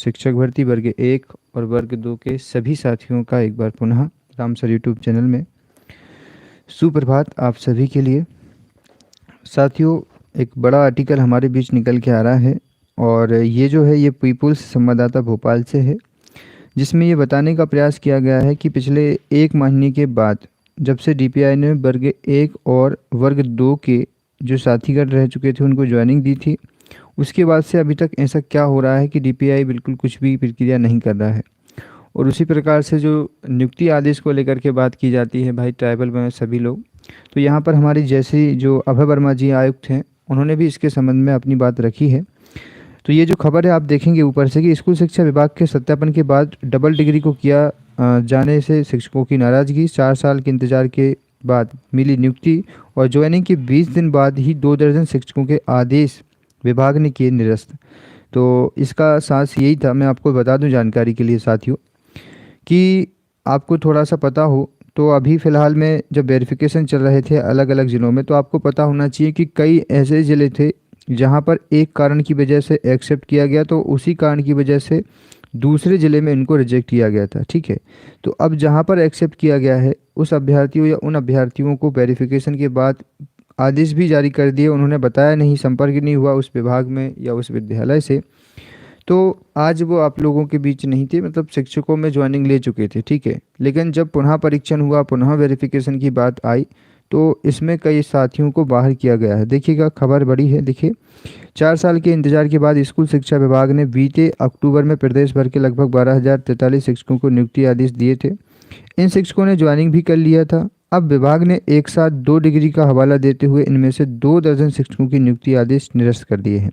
शिक्षक भर्ती वर्ग 1 और वर्ग 2 के सभी साथियों का एक बार पुनः राम सर यूट्यूब चैनल में सुप्रभात आप सभी के लिए। साथियों, एक बड़ा आर्टिकल हमारे बीच निकल के आ रहा है और ये जो है ये पीपुल्स संवाददाता भोपाल से है, जिसमें ये बताने का प्रयास किया गया है कि पिछले 1 महीने के बाद जब से डीपीआई ने वर्ग 1 और वर्ग 2 के जो साथीगण रह चुके थे उनको ज्वाइनिंग दी थी, उसके बाद से अभी तक ऐसा क्या हो रहा है कि डीपीआई बिल्कुल कुछ भी प्रक्रिया नहीं कर रहा है। और उसी प्रकार से जो नियुक्ति आदेश को लेकर के बात की जाती है भाई ट्राइबल में सभी लोग, तो यहाँ पर हमारी जैसी जो अभय वर्मा जी आयुक्त हैं उन्होंने भी इसके संबंध में अपनी बात रखी है। तो ये जो खबर है आप देखेंगे ऊपर से कि स्कूल शिक्षा विभाग के सत्यापन के बाद डबल डिग्री को किया जाने से शिक्षकों की नाराजगी, 4 साल के इंतजार के बाद मिली नियुक्ति और ज्वाइनिंग के 20 दिन बाद ही 2 दर्जन शिक्षकों के आदेश विभाग ने किए निरस्त। तो इसका साथ यही था। मैं आपको बता दूं जानकारी के लिए साथियों कि आपको थोड़ा सा पता हो तो अभी फ़िलहाल में जब वेरिफिकेशन चल रहे थे अलग अलग ज़िलों में, तो आपको पता होना चाहिए कि कई ऐसे ज़िले थे जहां पर एक कारण की वजह से एक्सेप्ट किया गया तो उसी कारण की वजह से दूसरे ज़िले में इनको रिजेक्ट किया गया था। ठीक है, तो अब जहां पर एक्सेप्ट किया गया है उस अभ्यर्थियों या उन अभ्यर्थियों को वेरिफिकेशन के बाद आदेश भी जारी कर दिए, उन्होंने बताया नहीं, संपर्क नहीं हुआ उस विभाग में या उस विद्यालय से, तो आज वो आप लोगों के बीच नहीं थे, मतलब शिक्षकों में ज्वाइनिंग ले चुके थे। ठीक है, लेकिन जब पुनः परीक्षण हुआ, पुनः वेरिफिकेशन की बात आई तो इसमें कई साथियों को बाहर किया गया है। देखिएगा खबर बड़ी है। देखिए, 4 साल के इंतजार के बाद स्कूल शिक्षा विभाग ने बीते अक्टूबर में प्रदेश भर के लगभग 12,043 शिक्षकों को नियुक्ति आदेश दिए थे। इन शिक्षकों ने ज्वाइनिंग भी कर लिया था। अब विभाग ने एक साथ 2 डिग्री का हवाला देते हुए इनमें से 2 दर्जन शिक्षकों की नियुक्ति आदेश निरस्त कर दिए हैं।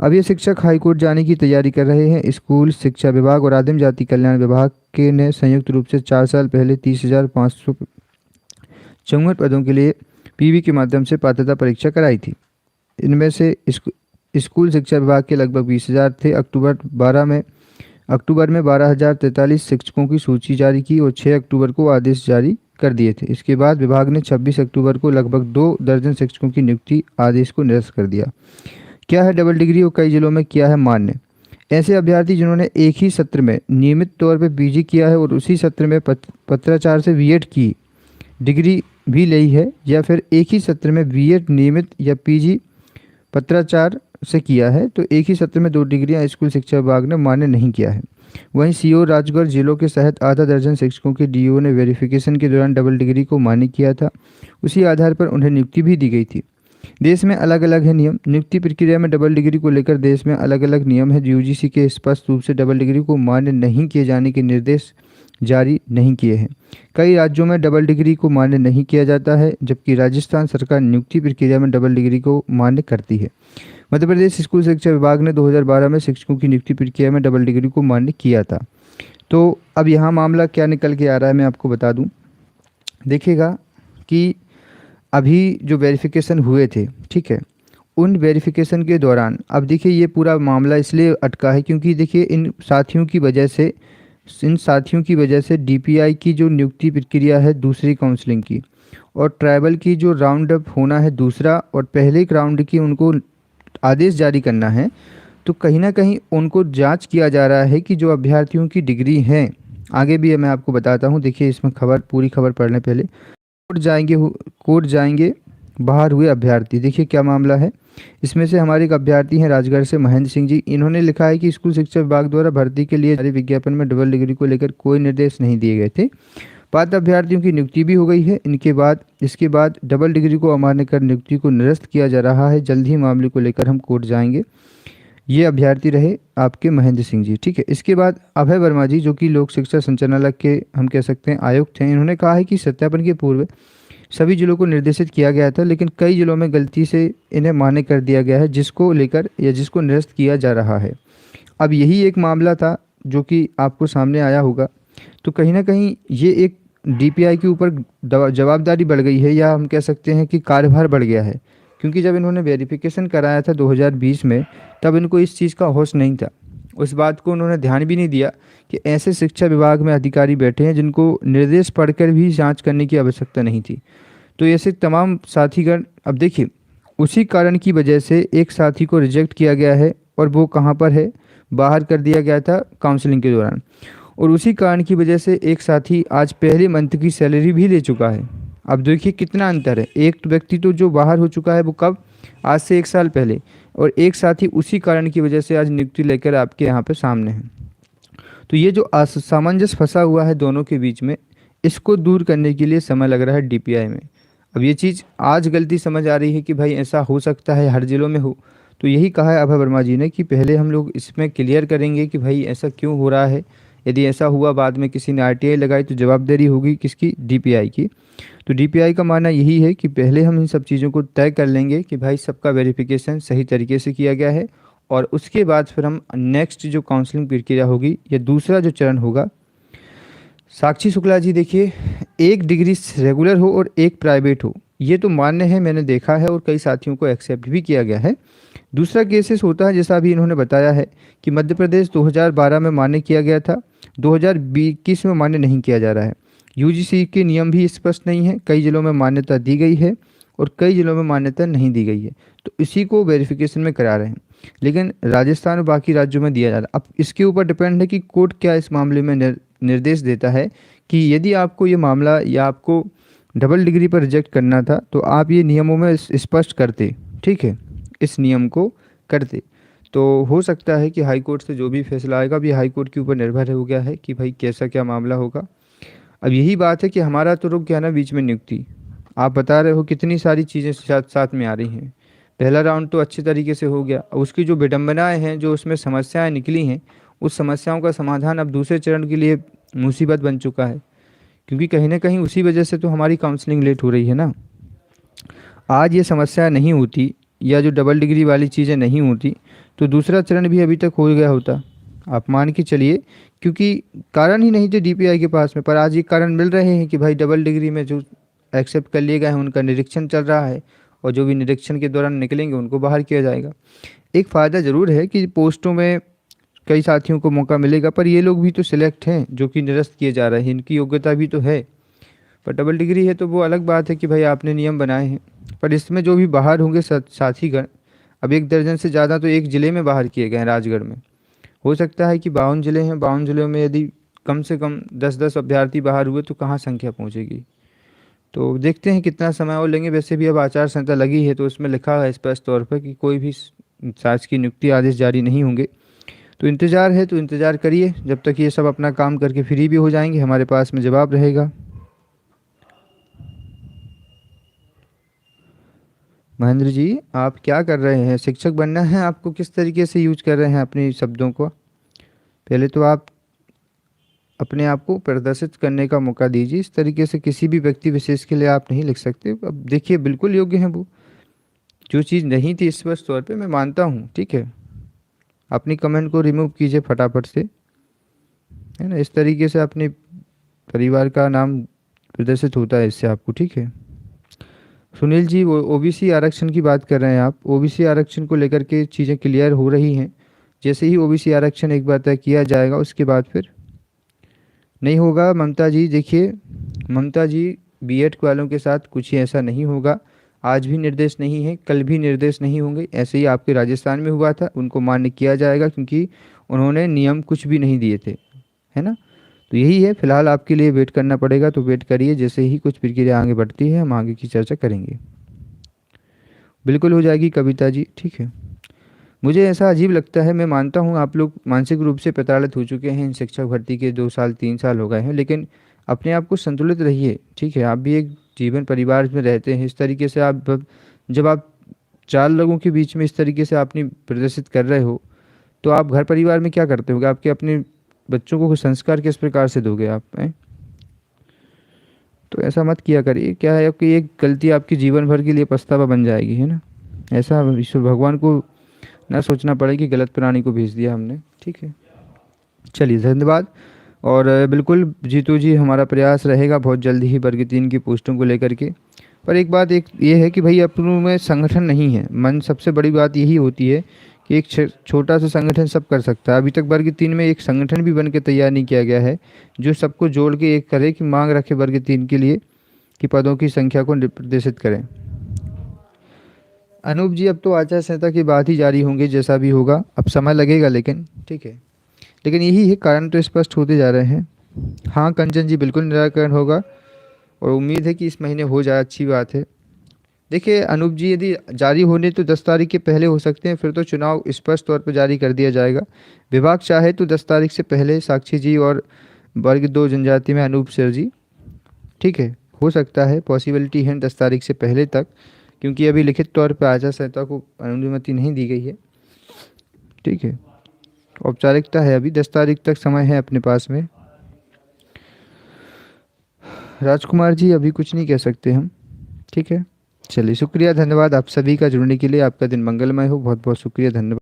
अब ये शिक्षक हाईकोर्ट जाने की तैयारी कर रहे हैं। स्कूल शिक्षा विभाग और आदिम जाति कल्याण विभाग के ने संयुक्त रूप से 4 साल पहले 30,554 पदों के लिए पीवी के माध्यम से पात्रता परीक्षा कराई थी। इनमें से स्कूल शिक्षा विभाग के लगभग 20,000 थे। अक्टूबर में 12,043 शिक्षकों की सूची जारी की और 6 अक्टूबर को आदेश जारी कर दिए थे। इसके बाद विभाग ने 26 अक्टूबर को लगभग 2 दर्जन शिक्षकों की नियुक्ति आदेश को निरस्त कर दिया। क्या है डबल डिग्री और कई जिलों में किया है मान्य? ऐसे अभ्यर्थी जिन्होंने एक ही सत्र में नियमित तौर पर पीजी किया है और उसी सत्र में पत्राचार से बीएड की डिग्री भी ली है, या फिर एक ही सत्र में बीएड नियमित या पीजी पत्राचार से किया है, तो एक ही सत्र में 2 डिग्रियां स्कूल शिक्षा विभाग ने मान्य नहीं किया है। वहीं सीओ राजगढ़ जिलों के सहित आधा दर्जन शिक्षकों के डीओ ने वेरिफिकेशन के दौरान डबल डिग्री को मान्य किया था। उसी आधार पर उन्हें नियुक्ति भी दी गई थी। देश में अलग अलग है नियम। नियुक्ति प्रक्रिया में डबल डिग्री को लेकर देश में अलग अलग नियम है। यूजीसी के स्पष्ट रूप से डबल डिग्री को मान्य नहीं किए जाने के निर्देश जारी नहीं किए हैं। कई राज्यों में डबल डिग्री को मान्य नहीं किया जाता है, जबकि राजस्थान सरकार नियुक्ति प्रक्रिया में डबल डिग्री को मान्य करती है। मध्य प्रदेश स्कूल शिक्षा विभाग ने 2012 में शिक्षकों की नियुक्ति प्रक्रिया में डबल डिग्री को मान्य किया था। तो अब यहाँ मामला क्या निकल के आ रहा है मैं आपको बता दूं। देखिएगा कि अभी जो वेरिफिकेशन हुए थे, ठीक है, उन वेरिफिकेशन के दौरान अब देखिए ये पूरा मामला इसलिए अटका है क्योंकि देखिए इन साथियों की वजह से डीपीआई की जो नियुक्ति प्रक्रिया है दूसरी काउंसलिंग की, और ट्राइबल की जो राउंड अप होना है दूसरा, और पहले एक राउंड की उनको आदेश जारी करना है, तो कहीं ना कहीं उनको जांच किया जा रहा है कि जो अभ्यर्थियों की डिग्री हैं, आगे भी मैं आपको बताता हूं। देखिए इसमें पूरी खबर पढ़ने पहले कोर्ट जाएंगे बाहर हुए अभ्यर्थी। देखिए क्या मामला है। इसमें से हमारे एक अभ्यर्थी हैं राजगढ़ से महेंद्र सिंह जी। इन्होंने लिखा है कि स्कूल शिक्षा विभाग द्वारा भर्ती के लिए जारी विज्ञापन में डबल डिग्री को लेकर कोई निर्देश नहीं दिए गए थे। पात्र अभ्यर्थियों की नियुक्ति भी हो गई है। इसके बाद डबल डिग्री को अमान्य कर नियुक्ति को निरस्त किया जा रहा है। जल्द ही मामले को लेकर हम कोर्ट जाएंगे। ये अभ्यर्थी रहे आपके महेंद्र सिंह जी। ठीक है, इसके बाद अभय वर्मा जी जो कि लोक शिक्षा संचालनालय के हम कह सकते हैं आयुक्त हैं, इन्होंने कहा है कि सत्यापन के पूर्व सभी जिलों को निर्देशित किया गया था, लेकिन कई जिलों में गलती से इन्हें मान्य कर दिया गया है, जिसको लेकर या जिसको निरस्त किया जा रहा है। अब यही एक मामला था जो कि आपको सामने आया होगा। तो कहीं ना कहीं ये एक डीपीआई के ऊपर जवाबदारी बढ़ गई है, या हम कह सकते हैं कि कार्यभार बढ़ गया है, क्योंकि जब इन्होंने वेरिफिकेशन कराया था 2020 में, तब इनको इस चीज़ का होश नहीं था। उस बात को उन्होंने ध्यान भी नहीं दिया कि ऐसे शिक्षा विभाग में अधिकारी बैठे हैं जिनको निर्देश पढ़कर भी जांच करने की आवश्यकता नहीं थी। तो ऐसे तमाम साथीगण, अब देखिए उसी कारण की वजह से एक साथी को रिजेक्ट किया गया है, और वो कहाँ पर है, बाहर कर दिया गया था काउंसलिंग के दौरान। और उसी कारण की वजह से एक साथी आज पहले मंथ की सैलरी भी ले चुका है। अब देखिए कितना अंतर है, एक व्यक्ति तो जो बाहर हो चुका है वो कब, आज से 1 साल पहले, और एक साथी उसी कारण की वजह से आज नियुक्ति लेकर आपके यहाँ पे सामने है। तो ये जो सामंजस्य फंसा हुआ है दोनों के बीच में, इसको दूर करने के लिए समय लग रहा है डीपीआई में। अब ये चीज़ आज गलती समझ आ रही है कि भाई ऐसा हो सकता है हर जिलों में हो, तो यही कहा है अभय वर्मा जी ने कि पहले हम लोग इसमें क्लियर करेंगे कि भाई ऐसा क्यों हो रहा है। यदि ऐसा हुआ बाद में किसी ने आरटीआई लगाई तो जवाबदेही होगी किसकी, डीपीआई की। तो डीपीआई का मानना यही है कि पहले हम इन सब चीज़ों को तय कर लेंगे कि भाई सबका वेरिफिकेशन सही तरीके से किया गया है, और उसके बाद फिर हम नेक्स्ट जो काउंसलिंग प्रक्रिया होगी या दूसरा जो चरण होगा। साक्षी शुक्ला जी देखिए, एक डिग्री रेगुलर हो और एक प्राइवेट हो, ये तो मान्य है, मैंने देखा है और कई साथियों को एक्सेप्ट भी किया गया है। दूसरा केसेस होता है जैसा अभी इन्होंने बताया है कि मध्य प्रदेश 2012 में मान्य किया गया था, 2021 में मान्य नहीं किया जा रहा है। यूजीसी के नियम भी स्पष्ट नहीं है, कई जिलों में मान्यता दी गई है और कई जिलों में मान्यता नहीं दी गई है, तो इसी को वेरिफिकेशन में करा रहे हैं। लेकिन राजस्थान और बाकी राज्यों में दिया जा रहा है। अब इसके ऊपर डिपेंड है कि कोर्ट क्या इस मामले में निर्देश देता है कि यदि आपको ये मामला या आपको डबल डिग्री पर रिजेक्ट करना था तो आप ये नियमों में स्पष्ट करते, ठीक है, इस नियम को करते, तो हो सकता है कि हाई कोर्ट से जो भी फैसला आएगा, अभी हाई कोर्ट के ऊपर निर्भर हो गया है कि भाई कैसा क्या मामला होगा। अब यही बात है कि हमारा तो रुक गया ना बीच में नियुक्ति। आप बता रहे हो कितनी सारी चीज़ें साथ साथ में आ रही हैं। पहला राउंड तो अच्छे तरीके से हो गया, और उसकी जो विडंबनाएं हैं, जो उसमें समस्याएं निकली हैं, उस समस्याओं का समाधान अब दूसरे चरण के लिए मुसीबत बन चुका है, क्योंकि कहीं ना कहीं उसी वजह से तो हमारी काउंसलिंग लेट हो रही है ना। आज ये समस्या नहीं होती या जो डबल डिग्री वाली चीज़ें नहीं होती तो दूसरा चरण भी अभी तक हो गया होता, आप मान के चलिए, क्योंकि कारण ही नहीं थे डीपीआई के पास में। पर आज ये कारण मिल रहे हैं कि भाई डबल डिग्री में जो एक्सेप्ट कर लिए गए हैं उनका निरीक्षण चल रहा है, और जो भी निरीक्षण के दौरान निकलेंगे उनको बाहर किया जाएगा। एक फ़ायदा ज़रूर है कि पोस्टों में कई साथियों को मौका मिलेगा, पर ये लोग भी तो सिलेक्ट हैं जो कि निरस्त किए जा रहे हैं, इनकी योग्यता भी तो है। पर डबल डिग्री है तो वो अलग बात है कि भाई आपने नियम बनाए हैं, पर इसमें जो भी बाहर होंगे साथीगण, अब 1 दर्जन से ज़्यादा तो एक ज़िले में बाहर किए गए हैं, राजगढ़ में। हो सकता है कि 52 ज़िले हैं, 52 ज़िलों में यदि कम से कम 10-10 अभ्यर्थी बाहर हुए तो कहाँ संख्या पहुँचेगी। तो देखते हैं कितना समय और लेंगे। वैसे भी अब आचार संहिता लगी है तो उसमें लिखा है स्पष्ट तौर पर कि कोई भी शासकीय नियुक्ति आदेश जारी नहीं होंगे। तो इंतज़ार है, तो इंतज़ार करिए, जब तक ये सब अपना काम करके फ्री भी हो जाएंगे हमारे पास में जवाब रहेगा। महेंद्र जी, आप क्या कर रहे हैं? शिक्षक बनना है आपको? किस तरीके से यूज कर रहे हैं अपने शब्दों को? पहले तो आप अपने आप को प्रदर्शित करने का मौका दीजिए। इस तरीके से किसी भी व्यक्ति विशेष के लिए आप नहीं लिख सकते। अब देखिए बिल्कुल योग्य हैं वो, जो चीज़ नहीं थी स्पष्ट तौर पे मैं मानता हूँ, ठीक है, अपनी कमेंट को रिमूव कीजिए फटाफट से, है ना। इस तरीके से अपने परिवार का नाम प्रदर्शित होता है इससे आपको, ठीक है। सुनील जी, वो ओबीसी आरक्षण की बात कर रहे हैं आप। ओबीसी आरक्षण को लेकर के चीज़ें क्लियर हो रही हैं। जैसे ही ओबीसी आरक्षण एक बार तय किया जाएगा उसके बाद फिर नहीं होगा। ममता जी देखिए, ममता जी, बीएड वालों के साथ कुछ ही ऐसा नहीं होगा। आज भी निर्देश नहीं है, कल भी निर्देश नहीं होंगे। ऐसे ही आपके राजस्थान में हुआ था, उनको मान्य किया जाएगा क्योंकि उन्होंने नियम कुछ भी नहीं दिए थे, है ना। तो यही है, फिलहाल आपके लिए वेट करना पड़ेगा, तो वेट करिए। जैसे ही कुछ प्रक्रिया आगे बढ़ती है हम आगे की चर्चा करेंगे। बिल्कुल हो जाएगी कविता जी, ठीक है। मुझे ऐसा अजीब लगता है, मैं मानता हूँ आप लोग मानसिक रूप से प्रताड़ित हो चुके हैं इन शिक्षक भर्ती के 2 साल 3 साल हो गए हैं, लेकिन अपने आप को संतुलित रहिए, ठीक है। आप भी एक जीवन परिवार में रहते हैं, इस तरीके से आप जब आप 4 लोगों के बीच में इस तरीके से अपनी प्रदर्शित कर रहे हो तो आप घर परिवार में क्या करते होगे? आपके अपने बच्चों को कुछ संस्कार किस प्रकार से दोगे आप, हैं? तो ऐसा मत किया करिए। क्या है आपकी एक गलती आपकी जीवन भर के लिए पछतावा बन जाएगी, है ना। ऐसा ईश्वर भगवान को ना सोचना पड़े कि गलत प्राणी को भेज दिया हमने, ठीक है। चलिए, धन्यवाद। और बिल्कुल जीतू जी, हमारा प्रयास रहेगा बहुत जल्दी ही वर्ग 3 की पोस्टों को लेकर के। पर एक बात एक ये है कि भाई अपनों में संगठन नहीं है। मन सबसे बड़ी बात यही होती है कि एक छोटा सा संगठन सब कर सकता है। अभी तक वर्ग 3 में एक संगठन भी बन के तैयार नहीं किया गया है जो सबको जोड़ के एक करे कि मांग रखे वर्ग 3 के लिए कि पदों की संख्या को निर्देशित करें। अनूप जी, अब तो आचार संहिता की बात ही जारी होंगे, जैसा भी होगा अब समय लगेगा, लेकिन ठीक है। लेकिन यही है, कारण तो स्पष्ट होते जा रहे हैं। हाँ कंचन जी, बिल्कुल निराकरण होगा और उम्मीद है कि इस महीने हो जाए, अच्छी बात है। देखिए अनूप जी, यदि जारी होने तो 10 तारीख के पहले हो सकते हैं, फिर तो चुनाव स्पष्ट तौर पर जारी कर दिया जाएगा। विभाग चाहे तो 10 तारीख से पहले साक्षी जी और वर्ग 2 जनजाति में अनूप सर जी, ठीक है, हो सकता है, पॉसिबिलिटी है 10 तारीख से पहले तक, क्योंकि अभी लिखित तौर पर आचार संहिता को अनुमति नहीं दी गई है। ठीक है, औपचारिकता है, अभी 10 तारीख तक समय है अपने पास में। राजकुमार जी, अभी कुछ नहीं कह सकते हम। ठीक है, चलिए, शुक्रिया, धन्यवाद आप सभी का जुड़ने के लिए। आपका दिन मंगलमय हो, बहुत बहुत शुक्रिया, धन्यवाद।